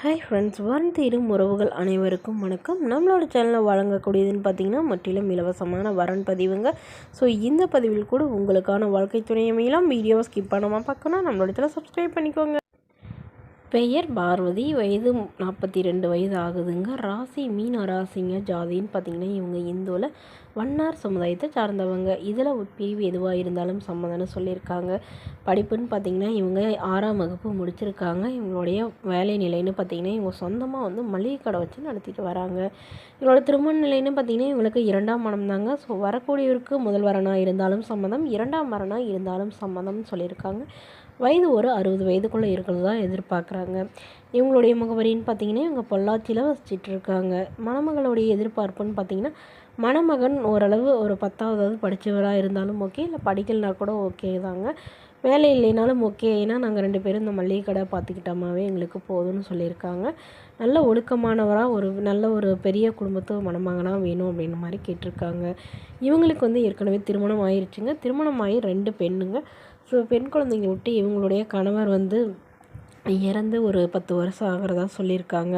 Hi friends, வரும் தேடும் உறவுகள் அனைவருக்கும் வணக்கம். நம்மளோட சேனலில் வழங்கக்கூடியதுன்னு பார்த்தீங்கன்னா முற்றிலும் இலவசமான வரன் பதிவுங்க. ஸோ இந்த பதிவில் கூட உங்களுக்கான வாழ்க்கை துணை அமையலாம். வீடியோவை ஸ்கிப் பண்ணாமல் பார்க்கணும், நம்மளோட சேனலை சப்ஸ்கிரைப் பண்ணிக்கோங்க. பெயர் பார்வதி, வயது 42 வயது ஆகுதுங்க. ராசி மீன ராசிங்க. ஜாதின்னு பார்த்திங்கன்னா இவங்க இந்துவில் வண்ணார் சமுதாயத்தை சார்ந்தவங்க. இதில் உட்பிரிவு எதுவாக இருந்தாலும் சம்மதம்னு சொல்லியிருக்காங்க. படிப்புன்னு பார்த்திங்கன்னா இவங்க 6ஆம் வகுப்பு முடிச்சிருக்காங்க. இவங்களுடைய வேலை நிலைன்னு பார்த்திங்கன்னா இவங்க சொந்தமாக மளிகை கடை வச்சு நடத்திட்டு வராங்க. இவங்களோட திருமண நிலைன்னு பார்த்திங்கன்னா இவங்களுக்கு 2ஆம் மனம் தாங்க. ஸோ வரக்கூடியவருக்கு முதல் வரனாக இருந்தாலும் சம்மதம், 2ஆம் வரனாக இருந்தாலும் சம்மதம்னு சொல்லியிருக்காங்க. வயது ஒரு 60 வயதுக்குள்ளே இருக்கிறது தான் எதிர்பார்க்குறாங்க. இவங்களுடைய முகவரின்னு பார்த்திங்கன்னா இவங்க பொள்ளாச்சியில் வசிச்சிட்ருக்காங்க. மணமகளுடைய எதிர்பார்ப்புன்னு பார்த்திங்கன்னா மணமகன் ஓரளவு ஒரு 10வது படித்தவராக இருந்தாலும் ஓகே, இல்லை படிக்கலைனா கூட ஓகே தாங்க. வேலை இல்லைனாலும் ஓகே, ஏன்னா நாங்கள் 2 பேரும் இந்த மளிகை கடை பார்த்துக்கிட்டோமாவே எங்களுக்கு போதும்னு சொல்லியிருக்காங்க. நல்ல ஒழுக்கமானவராக நல்ல ஒரு பெரிய குடும்பத்து மணமகனாக வேணும் அப்படின்ற மாதிரி கேட்டிருக்காங்க. இவங்களுக்கு ஏற்கனவே திருமணம் ஆயிடுச்சுங்க. திருமணம் ஆகி 2 பெண்ணுங்க. ஸோ பெண் குழந்தைங்க விட்டு இவங்களுடைய கணவர் இறந்து ஒரு 10 வருஷம் ஆகிறதா சொல்லியிருக்காங்க.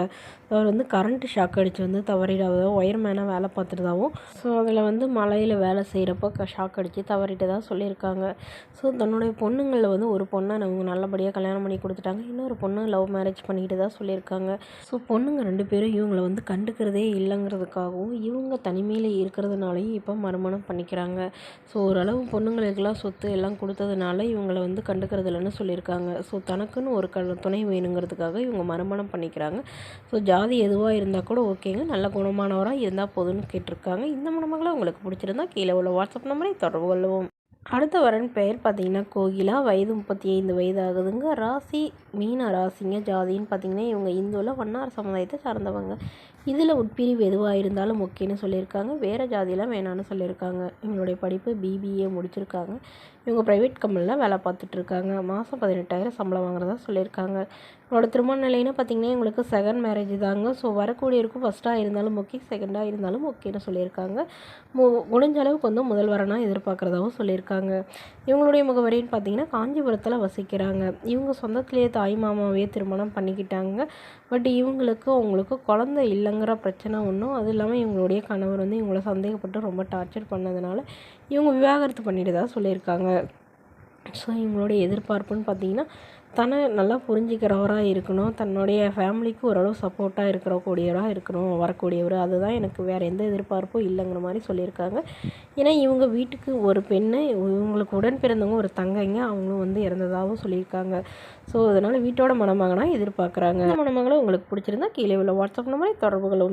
அவர் கரண்ட்டு ஷாக் அடித்து தவறிடாததாகவும் ஒயர்மேனாக வேலை பார்த்துட்டதாகவும், ஸோ அதில் மலையில் வேலை செய்கிறப்போ ஷாக் அடித்து தவறிட்டதாக சொல்லியிருக்காங்க. ஸோ தன்னுடைய பொண்ணுங்களில் ஒரு பொண்ணை அவங்க நல்லபடியாக கல்யாணம் பண்ணி கொடுத்துட்டாங்க. இன்னொரு பொண்ணு லவ் மேரேஜ் பண்ணிக்கிட்டு தான் சொல்லியிருக்காங்க. ஸோ பொண்ணுங்க 2 பேரும் இவங்களை கண்டுக்கிறதே இல்லைங்கிறதுக்காகவும் இவங்க தனிமையில் இருக்கிறதுனாலையும் இப்போ மறுமணம் பண்ணிக்கிறாங்க. ஸோ ஓரளவு பொண்ணுங்களுக்கெல்லாம் சொத்து எல்லாம் கொடுத்ததுனால இவங்களை கண்டுக்கிறது இல்லைன்னு சொல்லியிருக்காங்க. ஸோ தனக்குன்னு ஒரு துணை வேணுங்கிறதுக்காக இவங்க மறுமணம் பண்ணிக்கிறாங்க. ஸோ ஜாதி எதுவாக இருந்தால் கூட ஓகேங்க, நல்ல குணமானவராக இருந்தால் போதும்னு கேட்டிருக்காங்க. இந்த மணமகளை உங்களுக்கு பிடிச்சிருந்தா கீழே உள்ள வாட்ஸ்அப் நம்பரை தொடர்பு கொள்ளவும். அடுத்த வரன் பெயர் பார்த்திங்கன்னா கோகிலா, வயது 35 வயது ஆகுதுங்க. ராசி மீன ராசிங்க. ஜாதின்னு பார்த்திங்கன்னா இவங்க இந்துவில் வண்ணார் சமுதாயத்தை சார்ந்தவங்க. இதில் உட்பிரிவு எதுவாக இருந்தாலும் ஓகேன்னு சொல்லியிருக்காங்க. வேறு ஜாதியெலாம் வேணான்னு சொல்லியிருக்காங்க. இவங்களுடைய படிப்பு BBA முடிச்சிருக்காங்க. இவங்க ப்ரைவேட் கம்பெனியில் வேலை பார்த்துட்ருக்காங்க. மாதம் 18,000 சம்பளம் வாங்குறதா சொல்லியிருக்காங்க. இவங்களோட திருமண நிலைன்னு பார்த்திங்கன்னா இவங்களுக்கு செகண்ட் மேரேஜ் தாங்க. ஸோ வரக்கூடியவருக்கும் ஃபஸ்ட்டாக இருந்தாலும் ஓகே, செகண்டாக இருந்தாலும் ஓகேன்னு சொல்லியிருக்காங்க. முடிஞ்ச அளவுக்கு முதல் வரனாக எதிர்பார்க்குறதாகவும் சொல்லியிருக்காங்க. இவங்களுடைய முகவரின்னு பார்த்திங்கன்னா காஞ்சிபுரத்தில் வசிக்கிறாங்க. இவங்க சொந்தத்திலேயே தாய் மாமாவே திருமணம் பண்ணிக்கிட்டாங்க. பட் அவங்களுக்கு குழந்தை இல்லைங்கிற பிரச்சனை ஒன்றும், அது இல்லாமல் இவங்களுடைய கணவர் இவங்களை சந்தேகப்பட்டு ரொம்ப டார்ச்சர் பண்ணதுனால இவங்க விவாகரத்து பண்ணிட்டதா சொல்லியிருக்காங்க. ஸோ இவங்களுடைய எதிர்பார்ப்புன்னு பார்த்திங்கன்னா தன்னை நல்லா புரிஞ்சிக்கிறவராக இருக்கணும், தன்னுடைய ஃபேமிலிக்கு ஓரளவு சப்போர்ட்டாக இருக்கக்கூடியவராக இருக்கணும் வரக்கூடியவர். அதுதான் எனக்கு வேறு எந்த எதிர்பார்ப்பும் இல்லைங்கிற மாதிரி சொல்லியிருக்காங்க. ஏன்னா இவங்க வீட்டுக்கு ஒரு பெண்ணு, இவங்களுக்கு உடன் பிறந்தவங்க ஒரு தங்கைங்க, அவங்களும் இறந்ததாகவும் சொல்லியிருக்காங்க. ஸோ அதனால் வீட்டோட மணமகனாக எதிர்பார்க்குறாங்க. மணமகளை உங்களுக்கு பிடிச்சிருந்தா கீழே உள்ள வாட்ஸ்அப் நம்பரை தொடர்பு கொள்ளும்.